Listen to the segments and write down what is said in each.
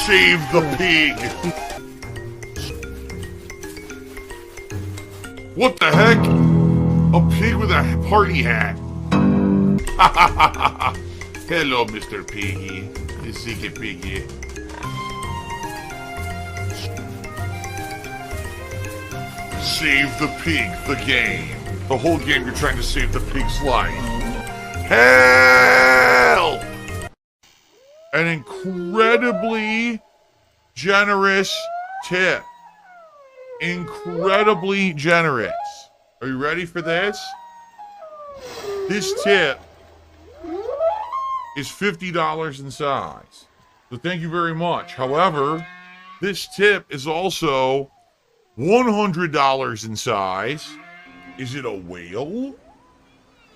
Save the pig! What the heck? A pig with a party hat. Hello, Mr. Piggy. The secret piggy. Save the pig, the game. The whole game you're trying to save the pig's life. Help! An incredibly generous tip. Incredibly generous. Are you ready for this? This tip is $50 in size. So thank you very much. However, this tip is also $100 in size. Is it a whale?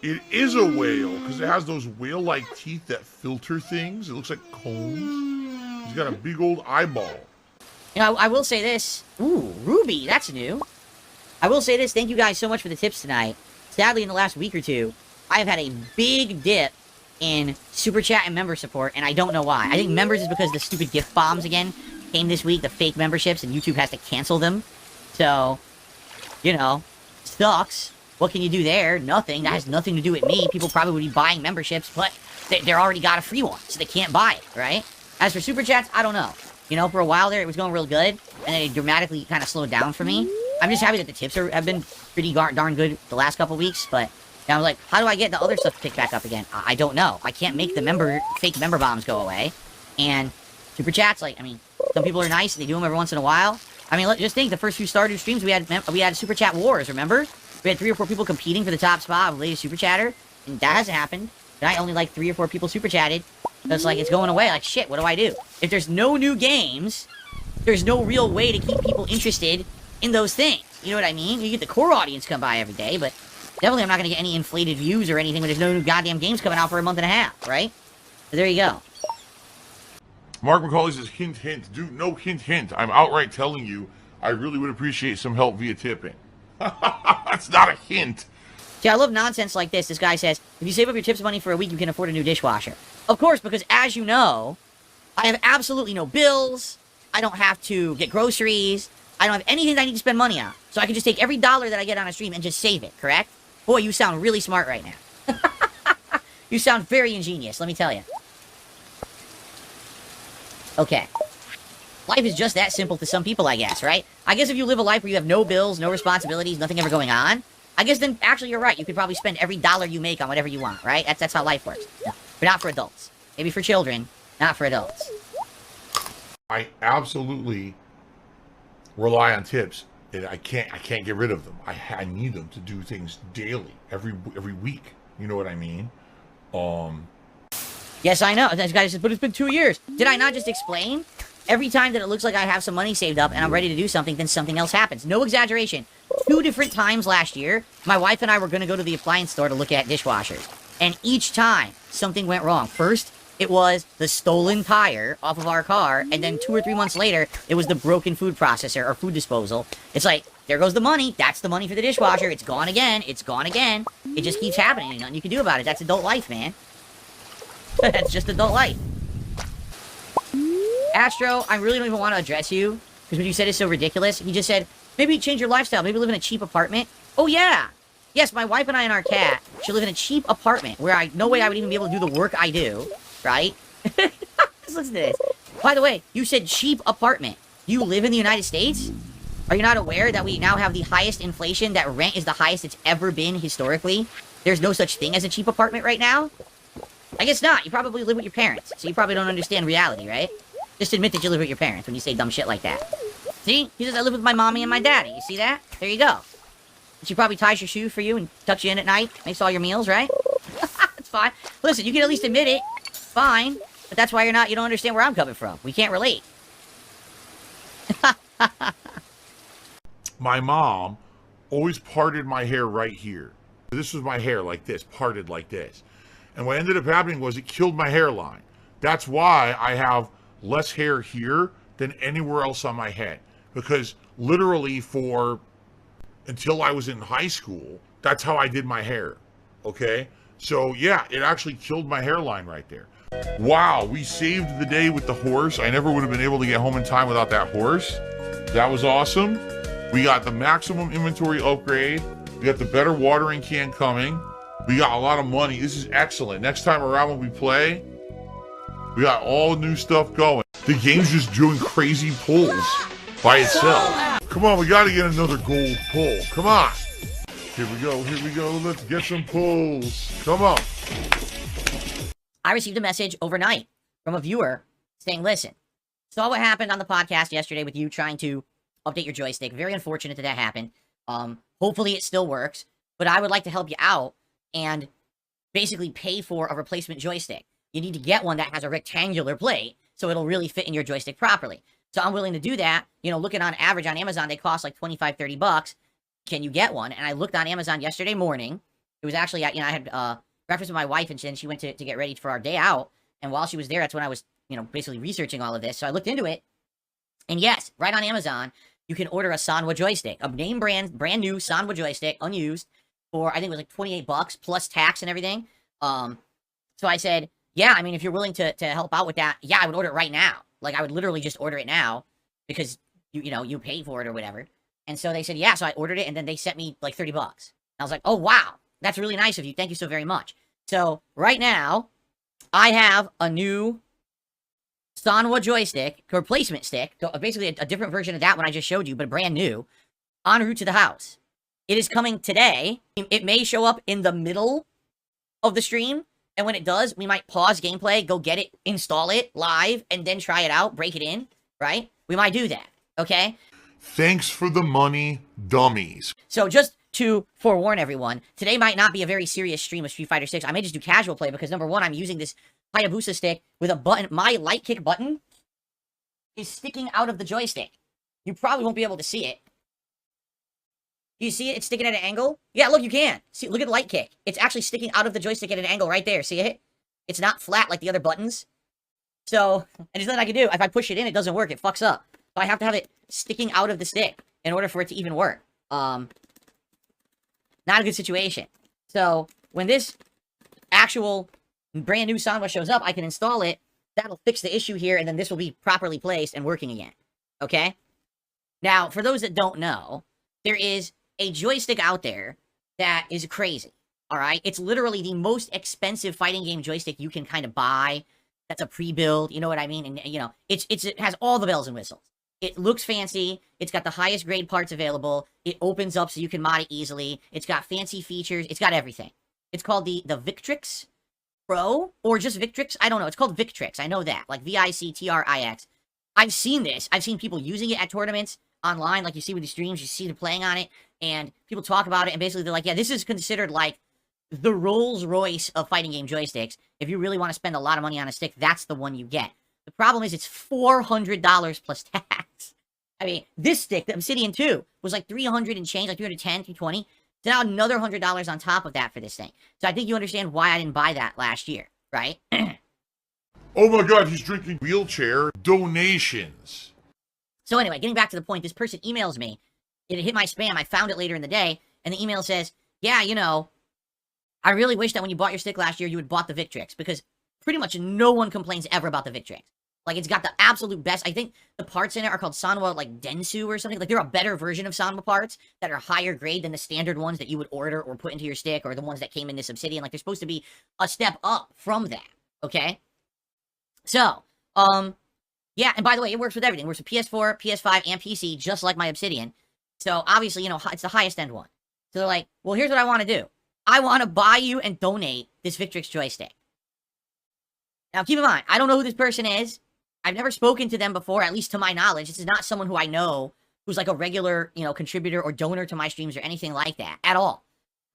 It is a whale because it has those whale-like teeth that filter things. It looks like cones. He's got a big old eyeball. You know, I will say this. Ooh, Ruby, that's new. I will say this. Thank you guys so much for the tips tonight. Sadly, in the last week or two, I have had a big dip in Super Chat and member support, and I don't know why. I think members is because the stupid gift bombs again came this week, the fake memberships, and YouTube has to cancel them. So, you know, sucks. What can you do there? Nothing. That has nothing to do with me. People probably would be buying memberships, but they're already got a free one, so they can't buy it, right? As for Super Chats, I don't know. You know, for a while there, it was going real good, and then it dramatically kind of slowed down for me. I'm just happy that the tips have been pretty darn good the last couple weeks, but I was like, how do I get the other stuff to pick back up again? I don't know. I can't make the fake member bombs go away. And Super Chats, like, I mean, some people are nice, they do them every once in a while. I mean, just think, the first few Stardew streams, we had Super Chat wars, remember? We had 3 or 4 people competing for the top spot of latest Super Chatter, and that hasn't happened. Tonight, only like 3 or 4 people Super Chatted. So it's like, it's going away. Like, shit, what do I do? If there's no new games, there's no real way to keep people interested in those things. You know what I mean? You get the core audience come by every day, but definitely I'm not going to get any inflated views or anything when there's no new goddamn games coming out for a month and a half, right? So there you go. Mark McCauley says, hint, hint. Dude, no hint, hint. I'm outright telling you, I really would appreciate some help via tipping. That's not a hint. See, I love nonsense like this. This guy says, if you save up your tips money for a week, you can afford a new dishwasher. Of course, because as you know, I have absolutely no bills. I don't have to get groceries. I don't have anything that I need to spend money on. So I can just take every dollar that I get on a stream and just save it, correct? Boy, you sound really smart right now. You sound very ingenious, let me tell you. Okay. Life is just that simple to some people, I guess, right? I guess if you live a life where you have no bills, no responsibilities, nothing ever going on, I guess then actually you're right. You could probably spend every dollar you make on whatever you want, right? That's how life works. No, but not for adults. Maybe for children, not for adults. I absolutely rely on tips, and I can't get rid of them. I need them to do things daily, every week. You know what I mean? Yes, I know. This guy says, but it's been 2 years. Did I not just explain? Every time that it looks like I have some money saved up and I'm ready to do something, then something else happens. No exaggeration. 2 different times last year, my wife and I were going to go to the appliance store to look at dishwashers. And each time, something went wrong. First, it was the stolen tire off of our car, and then 2 or 3 months later, it was the broken food processor or food disposal. It's like, there goes the money. That's the money for the dishwasher. It's gone again. It's gone again. It just keeps happening. There's nothing you can do about it. That's adult life, man. That's just adult life. Astro, I really don't even want to address you, because what you said is so ridiculous. He just said, maybe change your lifestyle. Maybe live in a cheap apartment. Oh, yeah. Yes, my wife and I and our cat should live in a cheap apartment where no way I would even be able to do the work I do, right? Just listen to this. By the way, you said cheap apartment. You live in the United States? Are you not aware that we now have the highest inflation, that rent is the highest it's ever been historically? There's no such thing as a cheap apartment right now? I guess not. You probably live with your parents, so you probably don't understand reality, right? Just admit that you live with your parents when you say dumb shit like that. See? He says, I live with my mommy and my daddy. You see that? There you go. She probably ties your shoe for you and tucks you in at night, makes all your meals, right? It's fine. Listen, you can at least admit it. Fine. But that's why you don't understand where I'm coming from. We can't relate. My mom always parted my hair right here. This was my hair like this, parted like this. And what ended up happening was it killed my hairline. That's why I have less hair here than anywhere else on my head. Because literally until I was in high school, that's how I did my hair. Okay? So yeah, it actually killed my hairline right there. Wow, we saved the day with the horse. I never would have been able to get home in time without that horse. That was awesome. We got the maximum inventory upgrade. We got the better watering can coming. We got a lot of money. This is excellent. Next time around when we play, we got all new stuff going. The game's just doing crazy pulls by itself. Come on, we got to get another gold pull. Come on. Here we go. Here we go. Let's get some pulls. Come on. I received a message overnight from a viewer saying, listen, saw what happened on the podcast yesterday with you trying to update your joystick. Very unfortunate that happened. Hopefully it still works, but I would like to help you out and basically pay for a replacement joystick. You need to get one that has a rectangular plate so it'll really fit in your joystick properly. So I'm willing to do that. You know, looking on average on Amazon, they cost like 25, 30 bucks. Can you get one? And I looked on Amazon yesterday morning. It was actually, you know, I had breakfast with my wife, and then she went to get ready for our day out. And while she was there, that's when I was, you know, basically researching all of this. So I looked into it. And yes, right on Amazon, you can order a Sanwa joystick, a name brand new Sanwa joystick, unused, for I think it was like 28 bucks plus tax and everything. So I said, yeah, I mean, if you're willing to help out with that, yeah, I would order it right now. Like, I would literally just order it now because you know, you paid for it or whatever. And so they said, yeah, so I ordered it, and then they sent me like 30 bucks. I was like, oh, wow, that's really nice of you. Thank you so very much. So right now, I have a new Sanwa joystick, replacement stick, basically a different version of that one I just showed you, but brand new, en route to the house. It is coming today. It may show up in the middle of the stream, and when it does, we might pause gameplay, go get it, install it live, and then try it out, break it in, right? We might do that, okay? Thanks for the money, dummies. So just to forewarn everyone, today might not be a very serious stream of Street Fighter 6. I may just do casual play because, number one, I'm using this Hayabusa stick with a button. My light kick button is sticking out of the joystick. You probably won't be able to see it. Do you see it? It's sticking at an angle? Yeah, look, you can. See, look at light kick. It's actually sticking out of the joystick at an angle right there. See it? It's not flat like the other buttons. So, and there's nothing I can do. If I push it in, it doesn't work. It fucks up. So I have to have it sticking out of the stick in order for it to even work. Not a good situation. So, when this actual brand new Sanwa shows up, I can install it. That'll fix the issue here, and then this will be properly placed and working again. Okay? Now, for those that don't know, there is a joystick out there that is crazy. Alright? It's literally the most expensive fighting game joystick you can kind of buy. That's a pre-build, you know what I mean? And, you know, it has all the bells and whistles. It looks fancy. It's got the highest grade parts available. It opens up so you can mod it easily. It's got fancy features. It's got everything. It's called the Victrix Pro, or just Victrix. I don't know. It's called Victrix. I know that. Like Victrix. I've seen this. I've seen people using it at tournaments online, like you see with the streams. You see them playing on it, and people talk about it, and basically they're like, yeah, this is considered like the Rolls Royce of fighting game joysticks. If you really want to spend a lot of money on a stick, that's the one you get. The problem is it's $400 plus tax. I mean, this stick, the Obsidian 2, was like 300 and change, like 310, 320. So now another $100 on top of that for this thing. So I think you understand why I didn't buy that last year, right? Oh my god, he's drinking wheelchair donations. So anyway, getting back to the point, this person emails me. It hit my spam. I found it later in the day. And the email says, yeah, you know, I really wish that when you bought your stick last year, you had bought the Victrix. Because pretty much no one complains ever about the Victrix. Like, it's got the absolute best. I think the parts in it are called Sanwa, like, Densu or something. Like, they're a better version of Sanwa parts that are higher grade than the standard ones that you would order or put into your stick, or the ones that came in this Obsidian. Like, they're supposed to be a step up from that, okay? So, yeah, and by the way, it works with everything. It works with PS4, PS5, and PC, just like my Obsidian. So, obviously, you know, it's the highest end one. So they're like, well, here's what I want to do. I want to buy you and donate this Victrix joystick. Now, keep in mind, I don't know who this person is. I've never spoken to them before, at least to my knowledge. This is not someone who I know who's like a regular, you know, contributor or donor to my streams or anything like that at all.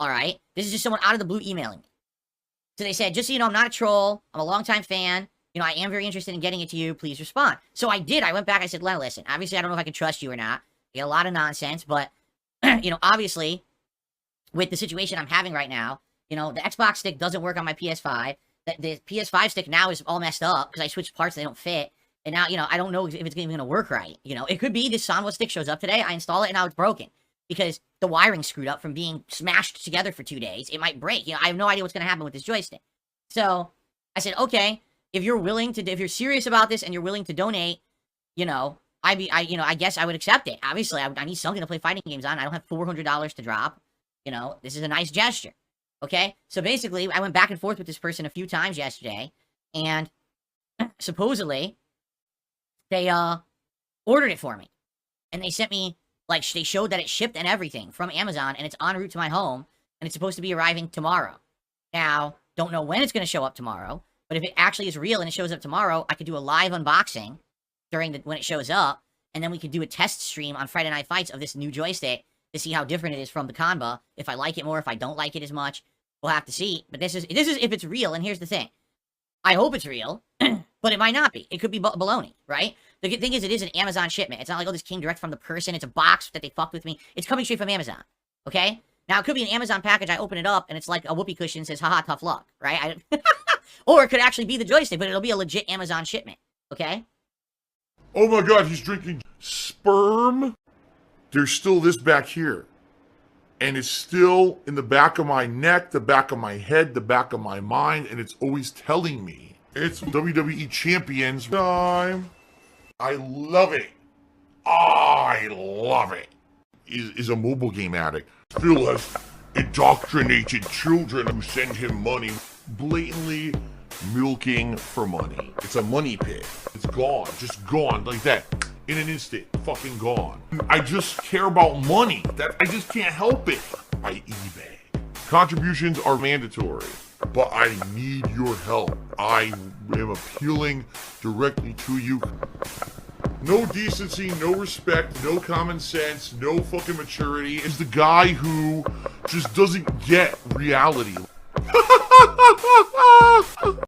All right? This is just someone out of the blue emailing me. So they said, just so you know, I'm not a troll. I'm a longtime fan. You know, I am very interested in getting it to you. Please respond. So I did. I went back. I said, listen, obviously, I don't know if I can trust you or not. You get a lot of nonsense, but, you know, obviously, with the situation I'm having right now, you know, the Xbox stick doesn't work on my PS5. The PS5 stick now is all messed up because I switched parts, they don't fit. And now, you know, I don't know if it's even going to work right. You know, it could be this Sanwa stick shows up today, I install it, and now it's broken. Because the wiring's screwed up from being smashed together for 2 days. It might break. You know, I have no idea what's going to happen with this joystick. So, I said, okay, if you're serious about this and you're willing to donate, you know, I guess I would accept it. Obviously, I need something to play fighting games on. I don't have $400 to drop. You know, this is a nice gesture. Okay? So basically, I went back and forth with this person a few times yesterday, and supposedly, they, ordered it for me. And they sent me, like, they showed that it shipped and everything from Amazon, and it's en route to my home, and it's supposed to be arriving tomorrow. Now, don't know when it's going to show up tomorrow, but if it actually is real and it shows up tomorrow, I could do a live unboxing when it shows up, and then we could do a test stream on Friday Night Fights of this new joystick to see how different it is from the Kanba. If I like it more, if I don't like it as much, we'll have to see. But this is if it's real, and here's the thing. I hope it's real, but it might not be. It could be baloney, right? The thing is, it is an Amazon shipment. It's not like, oh, this came direct from the person. It's a box that they fucked with me. It's coming straight from Amazon, okay? Now, it could be an Amazon package. I open it up, and it's like a whoopee cushion says, haha, tough luck, right? Or it could actually be the joystick, but it'll be a legit Amazon shipment, okay? Oh my god, he's drinking sperm? There's still this back here. And it's still in the back of my neck, the back of my head, the back of my mind, and it's always telling me. It's WWE Champions time. I love it. I love it. Is a mobile game addict. Phil has indoctrinated children who send him money, blatantly milking for money. It's a money pit. It's gone, just gone like that. In an instant, fucking gone. I just care about money. I just can't help it. I eBay. Contributions are mandatory, but I need your help. I am appealing directly to you. No decency, no respect, no common sense, no fucking maturity. Is the guy who just doesn't get reality.